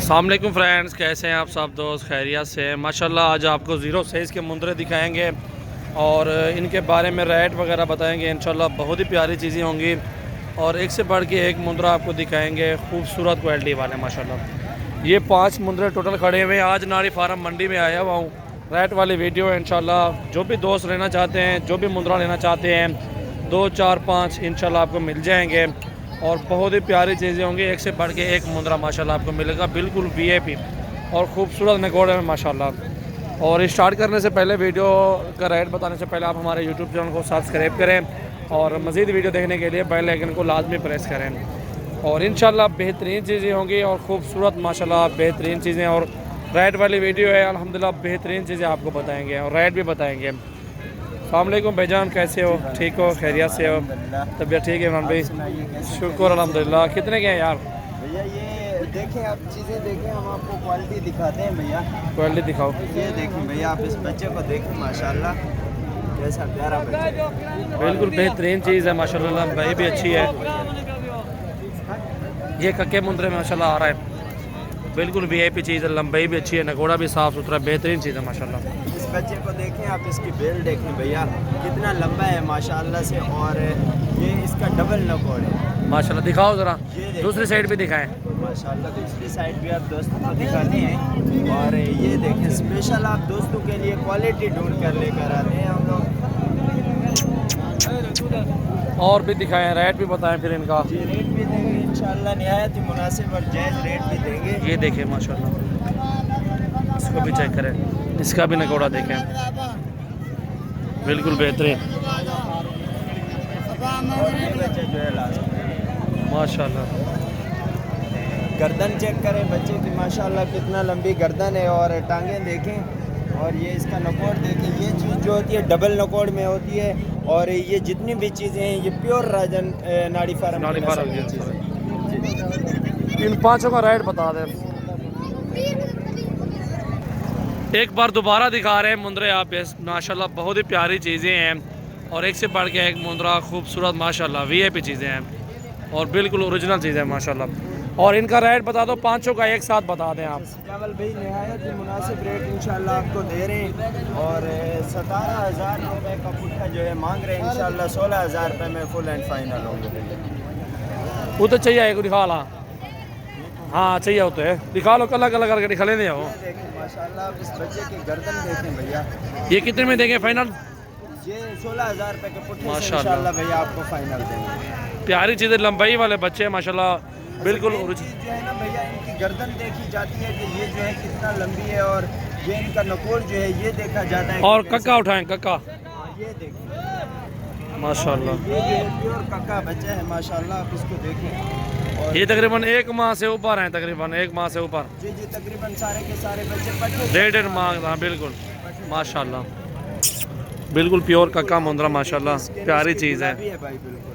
अस्सलाम वालेकुम फ्रेंड्स, कैसे हैं आप सब दोस्त? खैरियत से हैं माशाल्लाह। आज आपको ज़ीरो साइज़ के मुंदरे दिखाएंगे और इनके बारे में रेट वगैरह बताएंगे। इंशाल्लाह बहुत ही प्यारी चीज़ें होंगी और एक से बढ़ के एक मुंदरा आपको दिखाएंगे, खूबसूरत क्वालिटी वाले माशाल्लाह। ये 5 मुंदरे टोटल खड़े हुए हैं। आज नाड़ी फार्म मंडी में आया हुआ हूँ। रेट वाली वीडियो है इंशाल्लाह। जो भी दोस्त लेना चाहते हैं, जो भी मुंदरा लेना चाहते हैं, 2, 4, 5 इंशाल्लाह आपको मिल जाएंगे और बहुत ही प्यारी चीज़ें होंगी। एक से बढ़ के एक मुंदरा माशाल्लाह आपको मिलेगा, बिल्कुल वीआईपी और ख़ूबसूरत नगोड़े में माशाल्लाह। और स्टार्ट करने से पहले, वीडियो का रेट बताने से पहले, आप हमारे यूट्यूब चैनल को सब्सक्राइब करें और मज़ीद वीडियो देखने के लिए बेल आइकन को लाजमी प्रेस करें। और इंशाल्लाह बेहतरीन चीज़ें होंगी और ख़ूबसूरत माशाल्लाह बेहतरीन चीज़ें। और रेट वाली वीडियो है, अल्हम्दुलिल्लाह बेहतरीन चीज़ें आपको बताएँगे और रेट भी बताएँगे। अस्सलाम वालेकुम भाईजान, कैसे हो? ठीक हो? खैरियत से हो? तबीयत ठीक है इमरान भाई? शुक्र अल्हम्दुलिल्लाह। कितने के हैं यार भैया? ये देखें, आप चीज़ें देखें, हम आपको क्वालिटी दिखाते हैं भैया। क्वालिटी दिखाओ। ये देखें भैया, आप इस बच्चे को देखें, माशाल्लाह कैसा प्यारा बच्चा, बिल्कुल बेहतरीन चीज़ है माशाल्लाह। भाई भी अच्छी है। ये कक्के मुंदरे में माशाल्लाह आ रहा है, बिल्कुल वीआईपी चीज़ है। लंबाई भी अच्छी है, नगोड़ा भी साफ़ सुथरा बेहतरीन चीज़ है माशाल्लाह। इस बच्चे को देखें, आप इसकी बेल देखें भैया, कितना लंबा है माशाल्लाह से। और ये इसका डबल नकोड़ है माशाल्लाह। दिखाओ ज़रा, दूसरी साइड भी दिखाएं माशाल्लाह। दूसरी साइड भी आप दोस्तों को दिखाते हैं। और ये देखें, स्पेशल आप दोस्तों के लिए क्वालिटी ढूंढ कर लेकर आते हैं हम लोग। और भी दिखाएं, रेट भी बताएं फिर इनका। जी, रेट भी देंगे इंशाल्लाह, निहायत ही मुनासिब और जायज़ रेट भी देंगे। ये देखें माशाल्लाह, इसको भी चेक करें, इसका भी नगोड़ा देखें, बिल्कुल बेहतरीन जो है लास्ट माशाल्लाह। गर्दन चेक करें बच्चे की, माशाल्लाह कितना लंबी गर्दन है। और टांगें देखें और ये इसका नकोड़ देखें। ये चीज़ जो होती है डबल नकोड़ में होती है। और ये जितनी भी चीज़ें हैं, ये प्योर राजन नाड़ी फार्म की चीज़ें। इन 5 का रेट बता दें एक बार दोबारा दिखा रहे हैं मुंदरे आप। माशाल्लाह बहुत ही प्यारी चीज़ें हैं और एक से बढ़ के एक मुंदरा खूबसूरत माशाल्लाह वीआईपी चीज़ें हैं और बिल्कुल ओरिजिनल चीज़ें हैं माशाल्लाह। और इनका रेट बता दो, 5 का एक साथ बता दें आप। चावल भाई निहायत ही मुनासिब रेट इंशाल्लाह आपको दे रहे हैं। और 17,000 रुपये का पुट्ठा जो है मांग रहे हैं, इंशाल्लाह 16,000 रुपये में फुल एंड फाइनल होंगे। वो तो चाहिए एक दिखा ला। हाँ चाहिए होते है, दिखा लो, कलर कलर करके दिखा लेने हो। माशाल्लाह आप इस बच्चे की गर्दन देखें भैया। ये कितने में देंगे फाइनल? ये 16,000 रुपये के पुट्ठे माशाल्लाह। इंशाल्लाह भैया आपको फाइनल देंगे। प्यारी चीज़ें, लंबाई वाले बच्चे माशाल्लाह, बिल्कुल जो है ना भैया, इनकी गर्दन देखी जाती है कि ये जो है कितना लंबी है। और ये इनका नकोड़ जो है ये देखा जाता है। और कक्का उठाएं, कक्का ये देखिए माशाल्लाह। ये जो है प्योर कक्का बच्चा है माशाल्लाह, आप इसको देखें। और ये तकरीबन 1 माह से ऊपर हैं, तकरीबन 1 माह से ऊपर। जी जी, तकरीबन सारे के सारे बच्चे 1.5 माह। हाँ बिल्कुल माशाल्लाह, बिल्कुल प्योर कक्का मुंदरा माशाल्लाह, प्यारी चीज़ है। भाई बिल्कुल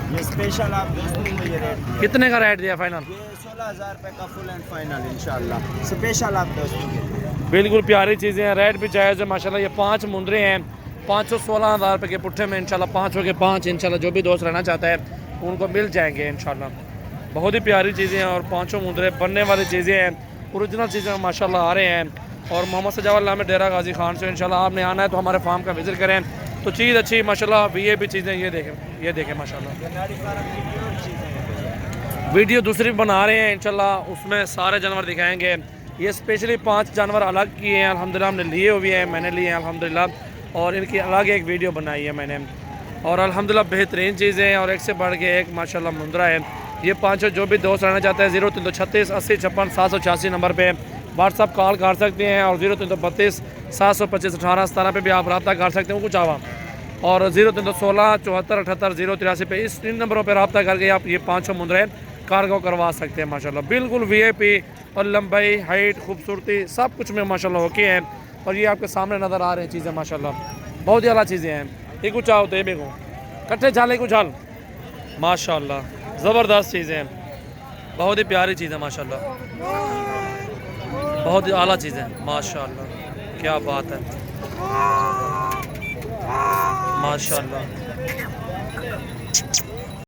ये स्पेशल आप दोस्तों को ये रेट। कितने का रेट दिया फाइनल? ये 16,000 रुपये का फुल एंड फाइनल इंशाल्लाह, स्पेशल आप दोस्तों के लिए। बिल्कुल प्यारी चीज़ें हैं, रेट भी जायज़ है माशाल्लाह। ये 5 मुंदरे हैं, 516,000 रुपये के पुट्ठे में इंशाल्लाह, 5 के 5 इंशाल्लाह। जो भी दोस्त रहना चाहता है उनको मिल जाएंगे इंशाल्लाह। बहुत ही प्यारी चीज़ें हैं और 5 मुंदरे बनने वाली चीज़ें हैं, ओरिजिनल चीज़ें माशाल्लाह आ रहे हैं। और मोहम्मद सजावल नाम है, डेरा गाजी खान से। इंशाल्लाह आपने आना है तो हमारे फार्म का विजिट करें, तो चीज़ अच्छी माशाल्लाह, वीआईपी चीज़ें। ये देखें माशाल्लाह। वीडियो दूसरी बना रहे हैं इंशाल्लाह, उसमें सारे जानवर दिखाएंगे। ये स्पेशली 5 जानवर अलग किए हैं अल्हम्दुलिल्लाह, हमने लिए हुए हैं, मैंने लिए हैं अल्हम्दुलिल्लाह। और इनकी अलग एक वीडियो बनाई है मैंने। और अल्हम्दुलिल्लाह बेहतरीन चीज़ें हैं और एक से बढ़ के एक माशाल्लाह मुंदरा है। ये 5 जो भी दोस्त रहना चाहते हैं, 0336 80 56 786 नंबर पर व्हाट्सअप कॉल कर सकते हैं। और 0332 725 18 17 पे भी आप रब्ता कर सकते हैं कुछ आवा। और 0316 74 78 083 पे, इस 3 नंबरों पर रब्ता करके आप ये 5 मुंदरे कार्गो करवा सकते हैं माशाल्लाह। बिल्कुल वीआईपी और लंबाई, हाइट, खूबसूरती सब कुछ में माशाल्लाह होके हैं। और ये आपके सामने नज़र आ रहे हैं चीज़ें माशाल्लाह, बहुत ही अला चीज़ें हैं। ये कुछ आओ तो ये बेगो कट्ठे झाले कुछ हाल माशाल्लाह, ज़बरदस्त चीज़ें हैं, बहुत ही प्यारी चीज़ें माशाल्लाह, बहुत ही आला चीज़ें माशाल्लाह। क्या बात है माशाल्लाह।